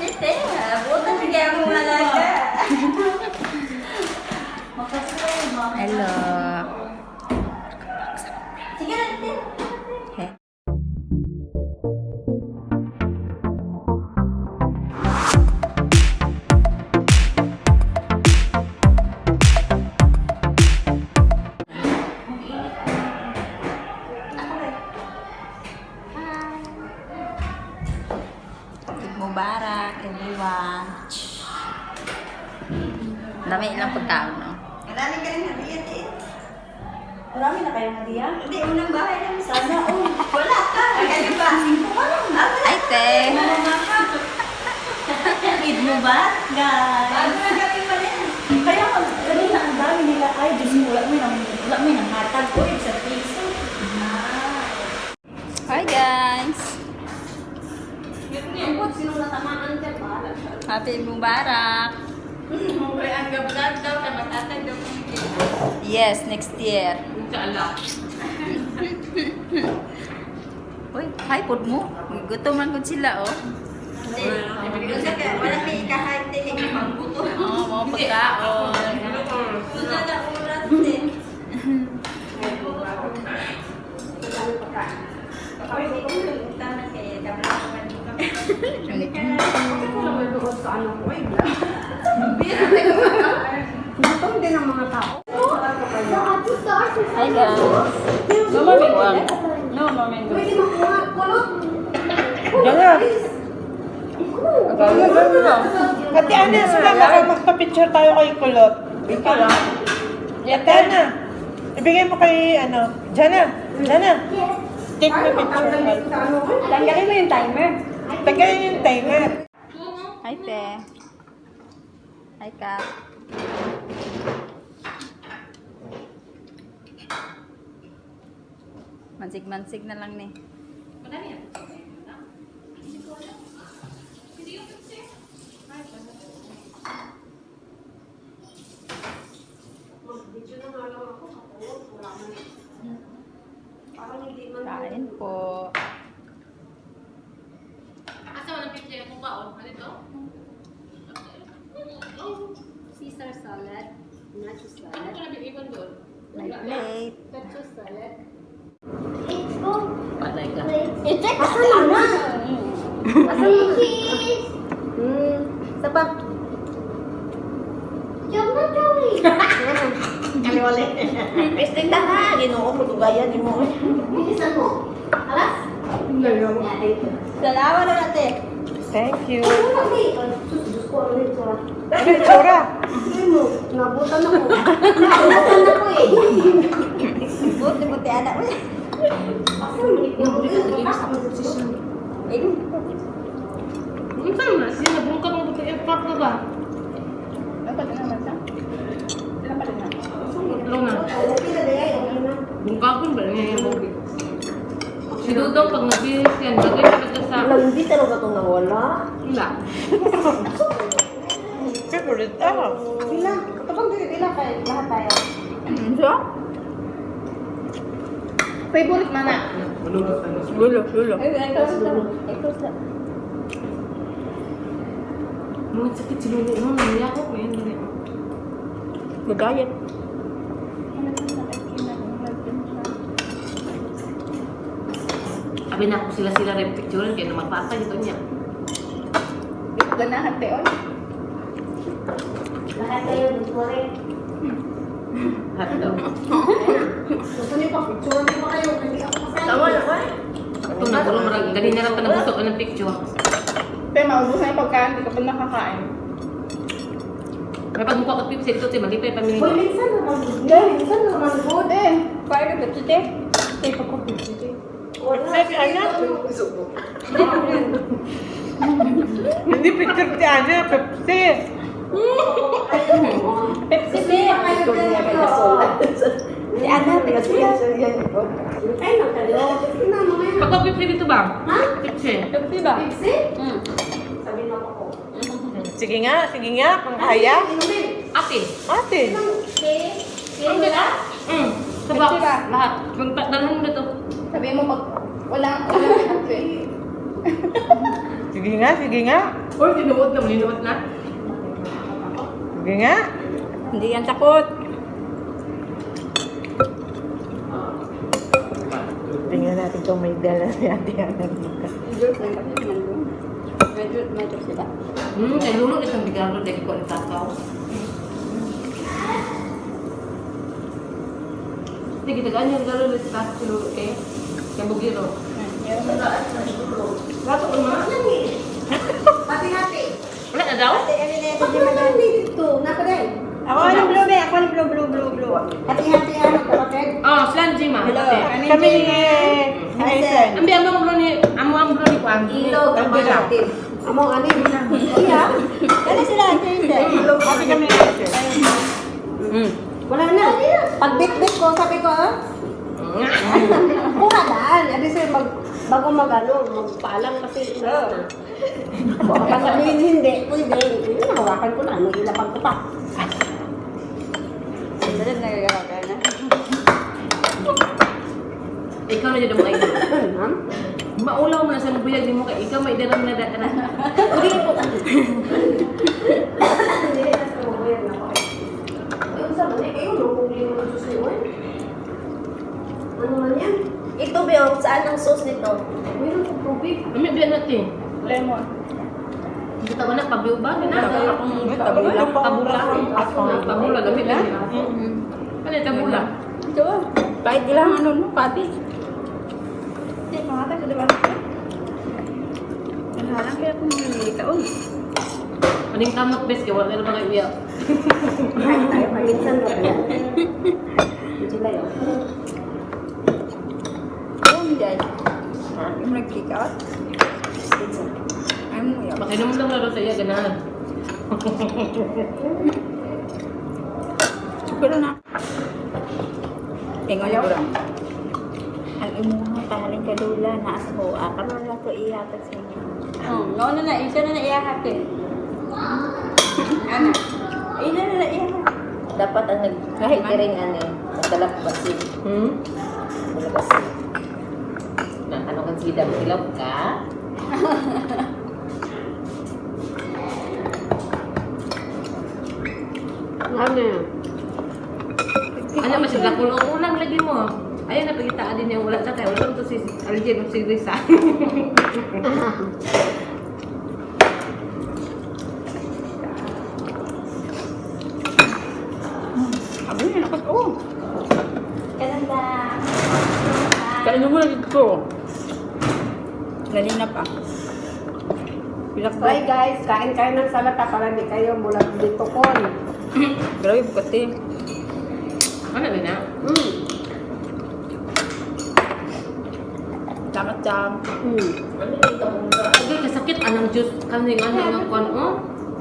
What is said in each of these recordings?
Ate, buta sige ako malaga. Hello. Sige ate. Okay. Mubarak, everyone. Dami ilang pagkaon, no? Marami ka rin hadiyan eh. Marami na kayong hadiah? Hindi, unang bahay lang sana. Oh, wala ka. Kaya ba? Ay, te. Eid mo ba? Guys. Bago na kami pa rin. Kaya kanina ang dami nila. Ay, Diyos mo, wala mo nang hatag ko. Sa piso. Hi, guys. Sino natamaan ka ba? Happy Mubarak. Mukha ang gablag daw sa matatag daw. Yes, next year. Inshallah. Uy, hi, pod mo. Gutom man ko sila, oh. Wala may ikahay din yung pangbuto. Oo, mga pagkaon. Wala na oras din. Tama kaya gablag naman dito. Gutom din ang mga tao. Hi, guys. No, mami. No, mami. Gala. Ate Ana, sumama ka. Magpa-picture tayo kay Kulot. Ikaw lang. Ate Ana, ibigay mo kay, Jana. Take mo picture. Tanggalin mo yung timer. Tanggalin yung timer. Hi, te. Hi, Kap. Mansig-mansig na lang ni. Kain po. Asa walang picture mo ba? Ano ito? Caesar salad, nacho Ano salad, ko nabibigyan doon? May plate. nacho salad. Patay ka. Asan na? Asan yung cheese? Isa pa. Diyan na Joey. Kaliwali. Pisting na ha. Ginoo mo lugayan mo. Bilisan mo. Alas? Salamat na natin. Thank you. Diyos ko, ano yung tsura? Ano yung tsura? Ano mo? Nabutan ako. Nabutan ako eh. Buti anak mo. Asan mo? Nabutan Minsan na, sinabungkat mo ito yung part na ba? Dapat na naman siya. Dapat na. Tatlo na. Bungkakon ba niya yung bobby? Si Dudong pag nag-bilis yan, bagay talaga sa... Hindi talaga itong nawala. Wala. Favorite ako. Bila. Kapag bila kayo, lahat tayo. So? Favorite mana? Lulo. Mga sakit si Lulu noon, naniya ko. Ayan, dali. Mag-diet. Sabi na ako sila rin picture, kaya naman patay ito niya. Ganahan, te, oy. Lahat tayo, gusto rin. Hat daw. Gusto niyo pa, picture niyo pa kayo. Hindi ako kasali. Tawa na ba? Ito na, puro marag, dali na lang ka nabusok ng picture. Pero maubos na yung pagkain, hindi ka pa nakakain. May pagmukha ko tips ito, si Magipay pamilya. Hoy, minsan naman. Minsan naman. Good eh. Kaya ka ba today? Kaya pa ko today. Sabi Ana? Hindi picture si Ana, Pepsi. Pepsi din. Si Ana, Pepsi. Ay, nakalo. Tingnan mo ngayon. Pag pipsi dito ba? Ha? Pipsi. Pepsi ba? Pepsi? Sabi na ako. Sige nga, kung kaya. Inumin. Ate. Ate. Ang gala? Sa box. Pipsi ba? Lahat. Dalhan mo na to. Sabihin mo pag walang ate. Sige nga. Uy, tinuod na, malinuot na. Sige nga. Hindi yan takot. Tingnan natin kung may dala si Ate Ana dito. Medyo sila. Ay lulo isang bigaro dahil ko ang takaw. Sige, tagaan yung garo ulit sa taas lulo eh. Kaya bugiro. Gato ko ma? Hati-hati. Wala na daw? Ako ang blue, be. Ako ang blue. Hati-hati ano, kapatid? Oh, slanji ma. Hello. Ate. Kami ni Aisen. Ambi ang bro ni Kwan. Ilog ang Ang bilang. kapatid. Among ano yun? Iya. Ano sila? Kami kami ni Aisen. Wala na. Pag bit-bit ko, sabi ko, kuha daan. Ano sila, bago magpaalam kasi. Baka sabihin hindi. Pwede. Hawakan ko na. May ilapag ko pa. Sila nagagawin na. Ikaw na dyan mo kayo. Ma'am? Maulaw mo na sa lubuyag mo kay ikaw may dalam na data na. Hindi po. Hindi na sa mga yan ako. Ayun sa mga kayo, lukuli mo ng susunod. Ano man yan? Ito, Beo, saan ang sauce nito? Mayroon kong tubig. Kami biyan natin. Lemon. Hindi tawa na pabiw ba? Tabula. Tabula gamit na. Ano yung tabula? Ito. Kahit ilang ano no, pati. Hindi, mga tayo, di ba? Naharang kaya kung hindi taon. Aning kamot bes kaya wala na mga iyak. Kahit tayo paminsan na yan. Sila yun. Yung dyan. Yung nag-kick out. Ay mo yan. Makinom lang na doon sa iya ganahan. Siguro na. Ingon ko lang. Ang imuha tamaling kadula na aso. Karoon lang ko ihatag sa inyo. No, na. Isa na iyahatin. Ano? Isa na iyahatin. Dapat ang nag-catering ano eh. Nagdalap basi. Dala basi. Na, ano kang sida mo? Ilaw ka? Ano yan? Ano masig na ulang lagi mo. Ayun na pagitaan din yung wala sa tayo. Wala to si Arjen o si Risa. Abo yun, nakot ko. Kananda. Kainin mo na dito. Ganina pa. Pilak pa. Bye guys, kain kayo ng salata para di kayo mula dito kon. Grabe, bukati. Ano ba na? Dapat jam. Agay kasakit anang juice kaning ano nga kon oh.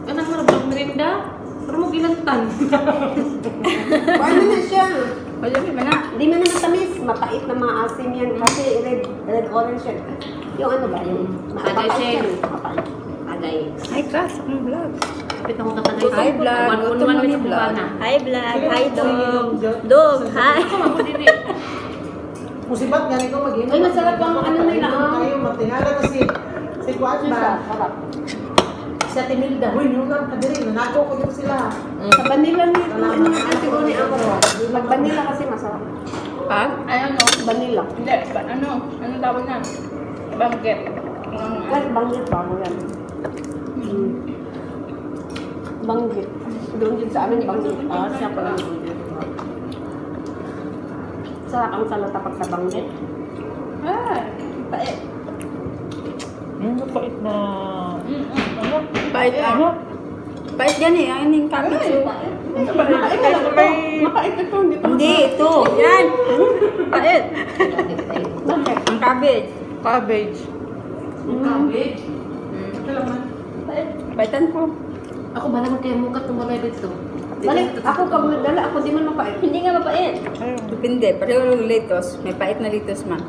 Anang marabag merinda. Pero mo gilantan. Ano na siya? Wala may mana. Hindi man na matamis, mapait na maasim yan kasi red orange yan. Yung ano ba, yung Agay mapait siya. yan. Mapait. Agay. Hi, class. Akong vlog. Kapit ako katagay sa Hi, vlog. One Ito man mo may ni vlog. na. Hi, vlog. Hi, Dog. Dog, hi. Ako mo dili. Musibat gani ko mag-inom. Ay, masarap ang ano nila, ah. Tayo matingala kasi si Kuat ba? Sarap. Sa Tinilda. Uy, nung lang kadiri, nanako ko yung sila. Sa vanilla ni ano ang siguro ni Amaro. Mag vanilla kasi masarap. Pag? Ano? Vanilla. Hindi, ano tawag na? Bangkit. Kasi banggit ba mo yan? Banggit. Doon din sa amin banggit. Ah, siya pala. Sarap ang salata pag sa banggit. Ah, pait. Yung mapait na... Ano? Pait ah. Pait yan eh. Ang yung cabbage. Mapait ka lang ito. Mapait ito. Hindi pa. Hindi, ito. Yan. Pait. Bakit? Ang cabbage. Cabbage. Cabbage. Pait. Paitan ko. Ako ba naman kaya mukat ng balay dito? Balik, ako pag nagdala, ako di man mapait. Hindi nga mapait. Depende. Pareho yung lettuce. May pait na lettuce man.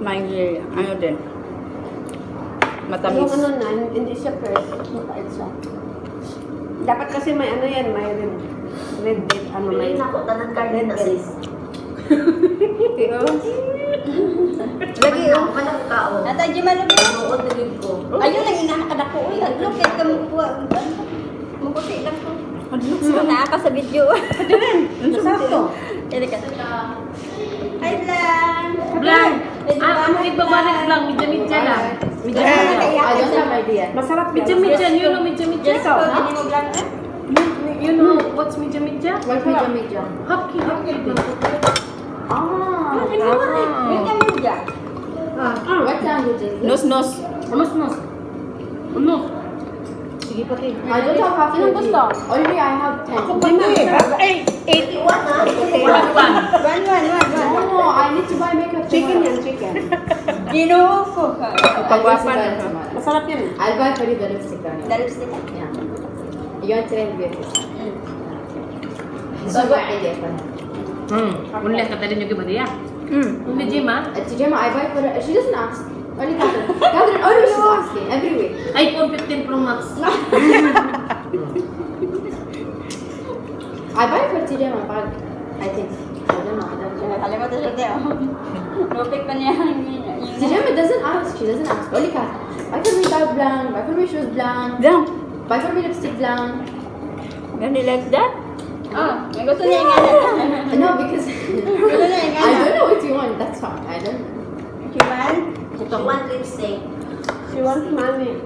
May ano din. Matamis. Yung ano na, hindi siya fresh. Mapait siya. Dapat kasi may ano yan, may red, ano may... May nako, tanang karne na sis. Iyo. Lagi yung palang kao. Nata, di malabot. Nuod na rin ko. Ayun lang, inanak ka na ko. Naa ka sa video. Masarap to. Dili ka. Hi, Blang! Blang! Ang igbabalik lang, midya-midya lang. Midya-midya. I don't have idea. Masarap yan. Midya-midya, you know midya-midya? Ikaw, hindi mo Blang eh? You know what's midya-midya? What's medyo? Hapki, hapki. Ah. Medya. What language is this? Nos. Unos. Unos. Sige pati. I don't have half Sinong gusto? Only I have 10. Ako pati. Ay, 8. One. No, I need to buy makeup Chicken tomorrow. yan, chicken. Ginuho ko. Pagwapa na. Masarap yan. I'll buy for you the lipstick on it. Dalip sila. Yeah. You want to try it? So what idea for her? Ulit ka tayo nyo gibadiya. Ulit, Jima. To Gemma, I buy for her. She doesn't ask. Only Catherine. Catherine always is asking every week. iPhone 15 Pro Max. I buy for Gemma bag. I think. I don't know. Nakalimutan siya tayo. Nupik pa niya. Gemma doesn't ask. She doesn't ask. Only Catherine. Buy for me bag blank. Buy for me shoes blank. Blang! Buy for me lipstick blank. Gani like that? May gusto niya yung gana. No, because Gusto niya yung I gana. don't know what you want. That's fine. I don't know. Kiman? She want lipstick. She wants money.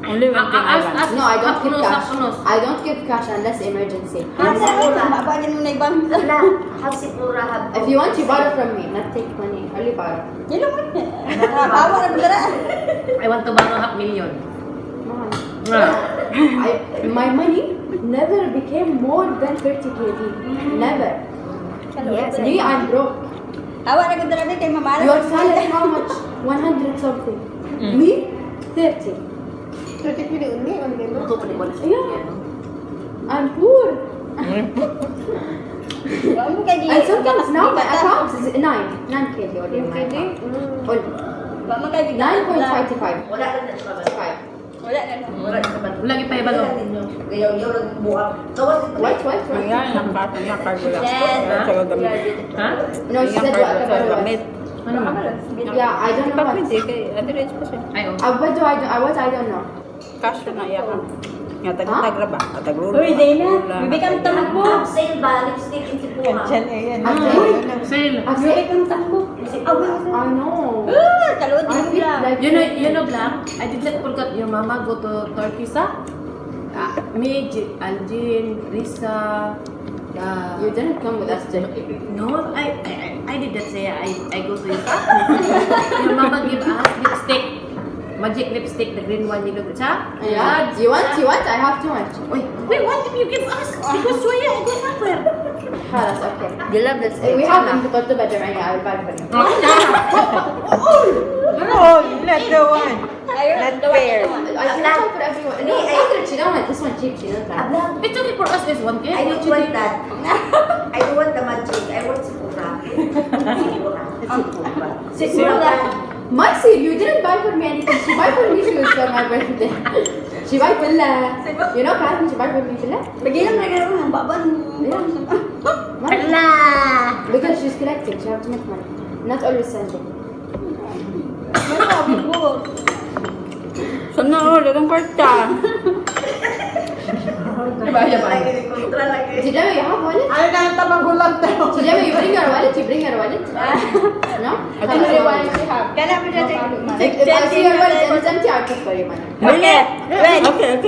Only one thing I want. No, I don't give Unos, cash. unos. I don't give cash unless emergency. Babagin mo na ibang. If you want, you borrow from me. Not take money. Only borrow. Yun lang mo. Bawa na bundara. I want to borrow $500,000. My money never became more than 30 kg. Never. Yes, Me, I'm broke. Tawa na bundara din kay mamala. Your salary how much? 100 something. Me, 30. 30 kilo only. Yeah. I'm poor. Huwag mo kay And sometimes now my account is 9 kg only. My KD? account. Huwag mo kay bigyan. 9.55. Wala na. Wala kita ibalo. What? Ayan, ang bata niya, cargo lang. Yes. Ha? No, she said what? Ano man? Yeah, I don't know what. Pwede kay average pa siya. Ay, oh. What do I do? What I don't know. Cash na iya ka. Nga tagra ba? Tagra. Uy, Dana. Bibigyan ka mo. Diyan eh, yan. Sale. Bibig kang takbo. I know. Kalod I din feel lang. like You know, Blang, I did not forget your mama go to Turkey sa? Me, Aljin, Risa, you didn't come with us, Jackie. no, I did not say I go to Isa. Your mama give us lipstick. Magic lipstick, the green one you look at. Yeah. You want? I have too much. Wait, what did you give us? Because Joya, I go somewhere. Halas, okay. You love that We have them to go to bedroom right now. I'll buy for you. Oh, not the one. Ayun, Not fair. I can try for everyone. No, Catherine, she don't want this one cheap. She doesn't like. It's okay for us, is 1K. I don't want that. I don't want the magic. I want Sikura. My seed, you didn't buy for me anything. She buy for me shoes for my birthday. She buy villa. You know, Catherine, she buy for me villa. Bigyan mo na gano'n ng baban. Hala! Because she's collecting, she have to make money. Not always sending. Sana o, lagang kwarta. Si Jemma, you have wallet? Ay, nanta magulang tayo. Si Jemma, you bring your wallet? You bring your wallet? No? I think How your much wallet you have? Kaya mo siya If I see your wallet and it's empty, I'll put for you money. Wen. Okay.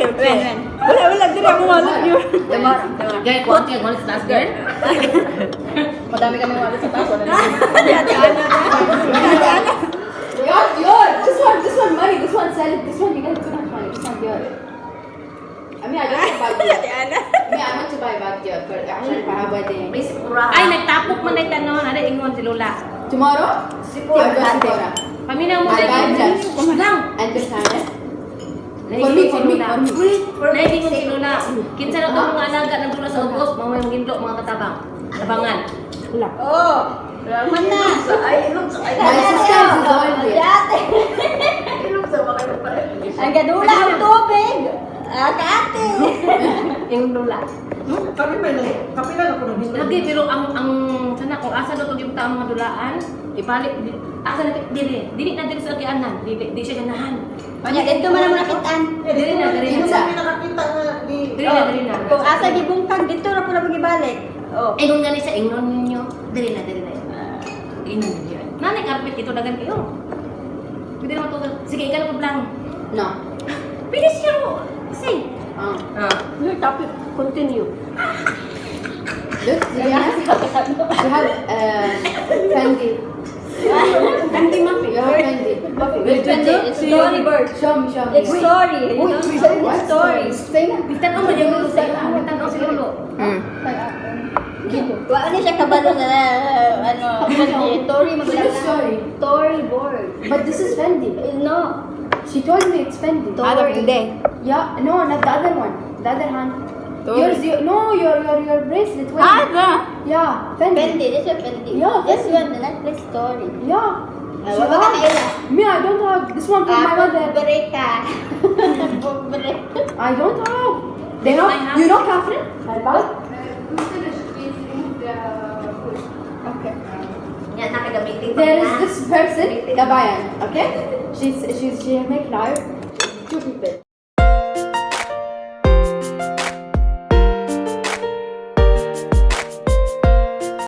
Wala, dili ako wallet yun. Gaya ko, ang kaya sa taas din. Madami kami wala sa taas. Wala na. Yours! This one money, this one sell it, this one you get too much money, this one yours. I mean, I don't want to buy it. I want to buy back here for actually for her wedding. Ay, nagtapok mo na itanong. Ano, ingon si Lola. Tomorrow? I'll go to Dora. Paminaw mo I'll buy na dress. Lang. And this time, Naiingon For si me. Lola. Naiingon si Lola. Kinsa na ito mga alaga ng Lola sa August, mga may magindo, mga katabang. Labangan. Oh, raman na. My sister is all here. Ang gadula ang tubig. Kate. Yung Lola. Kami may kapila na ko na hindi. Lagi, pero ang sana kung asa daw itong ang mga dulaan, ibalik, asa na dili na dili sa agianan, di siya ganahan. Kanya, dito man naman nakitaan. Dili na, dili Hindi na. kami nakakita nga di Dili na. Kung asa gibungkag dito ra pula magibalik. Oh. Ingon gani sa ingnon ninyo. Dili na. Ingnon ninyo. Nanay carpet ito dagan kayo. Pwede naman to. Sige, ikaw ko lang. No. Bilis siya. Say. Your topic, continue. Look, you have Fendi. Fendi Muffy. You have Fendi. It's Storybird. Show me. It's story. It's story. Say na. Bitan mo yung lulo sa iyo. Bitan mo si lulo. Wala ni siya kabalo na ano, story It's a maglalaro. story. Storyboard. But this is Fendi. No. She told me it's Fendi. Story. Hindi. Yeah, no, not the other one. The other hand. Story. Your bracelet. Wait. Yeah, Fendi. Fendi. This is Fendi. Yeah, This Fendi. one, the Netflix story. Yeah. Ay, wala ka kaila. Me, I don't have this one from my mother. Pobre ka. Pobre. I don't have. They have. You know Catherine? Okay. Yan, nakagamitin There is this person, Gabayan. Okay? She make live. Two people.